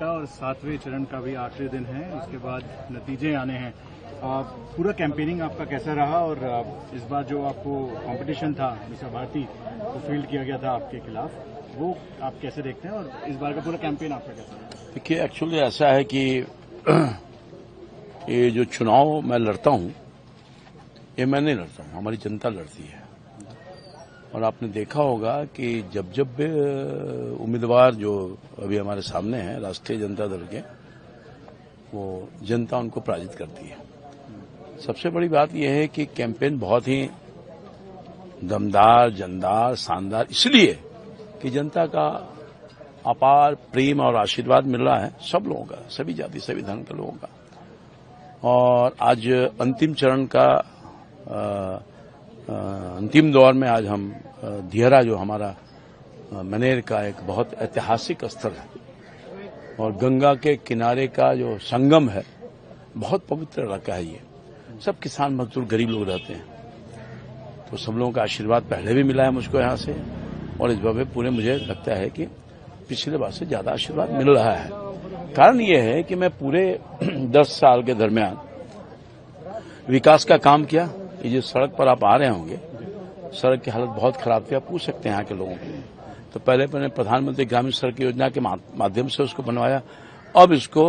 और 7वें चरण का भी आखिरी दिन है, उसके बाद नतीजे आने हैं। पूरा कैंपेनिंग आपका कैसा रहा और इस बार जो आपको कंपटीशन था मिस्टर भारती वो फील्ड किया गया था आपके खिलाफ, वो आप कैसे देखते हैं और इस बार का पूरा कैंपेन आपका कैसा रहा? देखिए, एक्चुअली ऐसा है कि ये जो चुनाव मैं लड़ता हूं, ये मैं नहीं लड़ता हूं, हमारी जनता लड़ती है। और आपने देखा होगा कि जब जब उम्मीदवार जो अभी हमारे सामने हैं राष्ट्रीय जनता दल के, वो जनता उनको पराजित करती है। सबसे बड़ी बात यह है कि कैंपेन बहुत ही दमदार, जानदार, शानदार इसलिए कि जनता का अपार प्रेम और आशीर्वाद मिल रहा है सब लोगों का, सभी जाति सभी धर्म के लोगों का। और आज अंतिम चरण का अंतिम दौर में आज हम दिहरा जो हमारा मनेर का एक बहुत ऐतिहासिक स्थल है और गंगा के किनारे का जो संगम है, बहुत पवित्र इलाका है। ये सब किसान मजदूर गरीब लोग रहते हैं, तो सब लोगों का आशीर्वाद पहले भी मिला है मुझको यहाँ से, और इस बार पूरे मुझे लगता है कि पिछले बार से ज्यादा आशीर्वाद मिल रहा है। कारण ये है कि मैं पूरे 10 साल के दरमियान विकास का काम किया। ये जो सड़क पर आप आ रहे होंगे, सड़क की हालत बहुत खराब थी, आप पूछ सकते हैं यहाँ के लोगों को। तो पहले मैंने प्रधानमंत्री ग्रामीण सड़क योजना के माध्यम से उसको बनवाया। अब इसको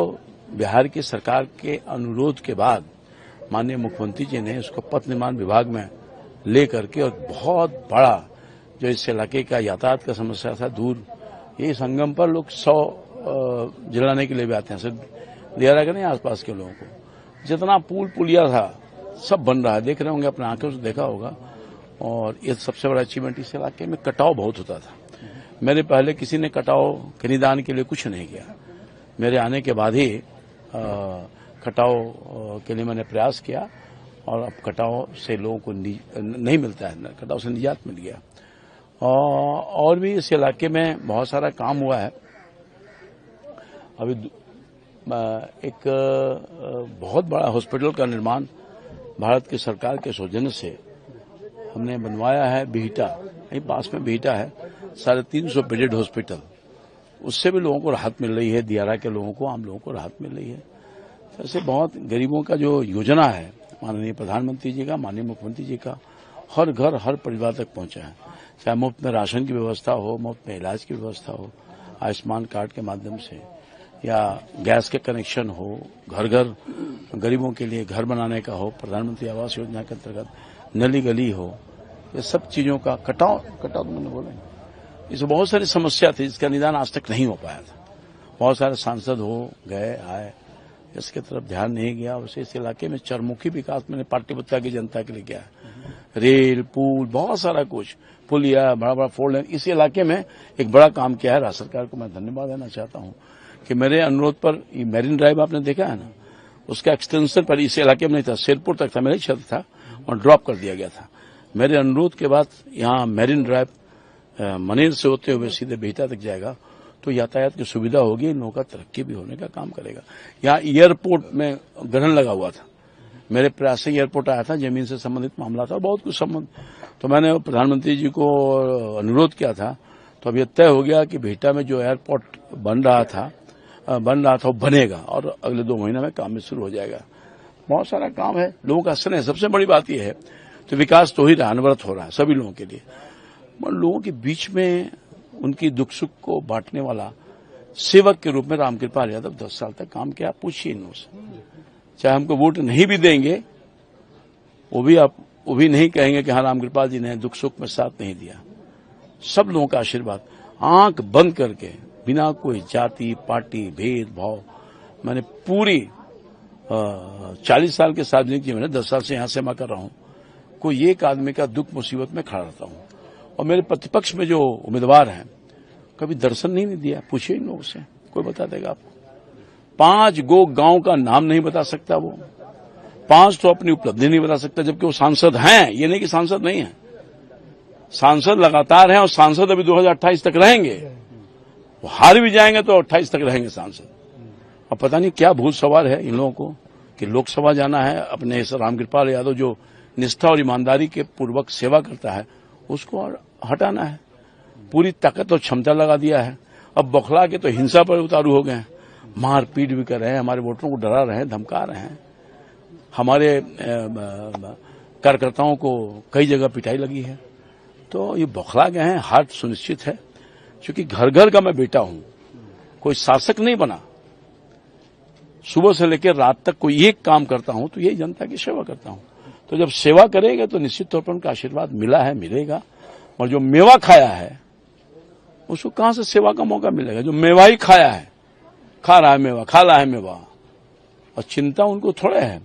बिहार की सरकार के अनुरोध के बाद माननीय मुख्यमंत्री जी ने इसको पथ निर्माण विभाग में ले करके, और बहुत बड़ा जो इस इलाके का यातायात का समस्या था दूर, ये संगम पर लोग 100 जलाने के लिए भी आते हैं, सिर्फ दियारा के नहीं आसपास के लोगों को। जितना पुल पुलिया था सब बन रहा है, देख रहे होंगे, अपने आंखों से देखा होगा। और ये सबसे बड़ा अचीवमेंट, इस इलाके में कटाव बहुत होता था। मेरे पहले किसी ने कटाव के निदान के लिए कुछ नहीं किया, मेरे आने के बाद ही कटाव के लिए मैंने प्रयास किया, और अब कटाव से लोगों को नहीं मिलता है, कटाव से निजात मिल गया। और भी इस इलाके में बहुत सारा काम हुआ है। अभी एक बहुत बड़ा हॉस्पिटल का निर्माण भारत की सरकार के सौजन्य से हमने बनवाया है। बिहटा, यही पास में बिहटा है, 350 बेडेड हॉस्पिटल। उससे भी लोगों को राहत मिल रही है, दियारा के लोगों को, आम लोगों को राहत मिल रही है। ऐसे बहुत गरीबों का जो योजना है माननीय प्रधानमंत्री जी का, माननीय मुख्यमंत्री जी का, हर घर हर परिवार तक पहुंचा है। चाहे मुफ्त में राशन की व्यवस्था हो, मुफ्त में इलाज की व्यवस्था हो आयुष्मान कार्ड के माध्यम से, या गैस के कनेक्शन हो, घर घर गरीबों के लिए घर बनाने का हो, प्रधानमंत्री आवास योजना के अंतर्गत नली गली हो, ये सब चीजों का कटाव तो मैंने बोला, इसमें बहुत सारी समस्या थी जिसका निदान आज तक नहीं हो पाया था। बहुत सारे सांसद हो गए आए, इसके तरफ ध्यान नहीं गया। वैसे इस इलाके में चरमुखी विकास मैंने पाटलिपुत्र की जनता के लिए किया है। रेल, पुल, बहुत सारा कुछ, पुलिया, बड़ा बड़ा 4 लेन, इस इलाके में एक बड़ा काम किया है। राज्य सरकार को मैं धन्यवाद देना चाहता हूं कि मेरे अनुरोध पर ये मैरिन ड्राइव आपने देखा है ना, उसका एक्सटेंशन पर इस इलाके में नहीं था, शेरपुर तक था, मेरा क्षेत्र था, और ड्रॉप कर दिया गया था। मेरे अनुरोध के बाद यहाँ मैरिन ड्राइव मनेर से होते हुए सीधे बिहटा तक जाएगा, तो यातायात की सुविधा होगी, इन लोगों का तरक्की भी होने का काम करेगा। यहाँ एयरपोर्ट में ग्रहण लगा हुआ था, मेरे प्रयास से एयरपोर्ट आया था, जमीन से संबंधित मामला था, बहुत कुछ संबंध, तो मैंने प्रधानमंत्री जी को अनुरोध किया था। तो अब यह तय हो गया कि बिहटा में जो एयरपोर्ट बन रहा था वो बनेगा, और अगले 2 महीने में काम में शुरू हो जाएगा। बहुत सारा काम है, लोगों का स्नेह, सबसे बड़ी बात यह है। तो विकास तो ही रहा, अनवरत हो रहा है सभी लोगों के लिए। लोगों के बीच में उनकी दुख सुख को बांटने वाला सेवक के रूप में रामकृपाल यादव 10 साल तक काम किया। पूछिए इन लोगों से, चाहे हमको वोट नहीं भी देंगे, वो भी नहीं कहेंगे कि हाँ रामकृपाल जी ने दुख सुख में साथ नहीं दिया। सब लोगों का आशीर्वाद, आंख बंद करके, बिना कोई जाति पार्टी भेदभाव, मैंने पूरी 40 साल के सार्वजनिक जीवन में 10 साल से यहां सेवा कर रहा हूं, कोई एक आदमी का दुख मुसीबत में खड़ा रहता हूं। और मेरे प्रतिपक्ष में जो उम्मीदवार हैं, कभी दर्शन नहीं दिया, पूछिए इन लोगों से, कोई बता देगा आपको। 5 गांव का नाम नहीं बता सकता वो, 5 तो अपनी उपलब्धि नहीं बता सकता, जबकि वो सांसद हैं। ये नहीं कि सांसद नहीं है, सांसद लगातार हैं, और सांसद अभी 2028 तक रहेंगे। वो हार भी जाएंगे तो 28 तक रहेंगे सांसद। अब पता नहीं क्या भूल सवार है इन लोगों को कि लोकसभा जाना है। अपने इस रामकृपाल यादव जो निष्ठा और ईमानदारी के पूर्वक सेवा करता है, उसको हटाना है। पूरी ताकत और क्षमता लगा दिया है, अब बौखला के तो हिंसा पर उतारू हो गए हैं। मारपीट भी कर रहे हैं, हमारे वोटरों को डरा रहे हैं, धमका रहे हैं, हमारे कार्यकर्ताओं को कई जगह पिटाई लगी है। तो ये बौखला गए हैं। हार सुनिश्चित है, क्योंकि घर घर का मैं बेटा हूं, कोई शासक नहीं बना। सुबह से लेकर रात तक कोई एक काम करता हूं तो यही जनता की सेवा करता हूं। तो जब सेवा करेंगे तो निश्चित तौर पर उनका आशीर्वाद मिला है, मिलेगा। और जो मेवा खाया है उसको कहां से सेवा का मौका मिलेगा? जो मेवा ही खाया है, खा रहा है मेवा, खा रहा है मेवा, और चिंता उनको थोड़े है।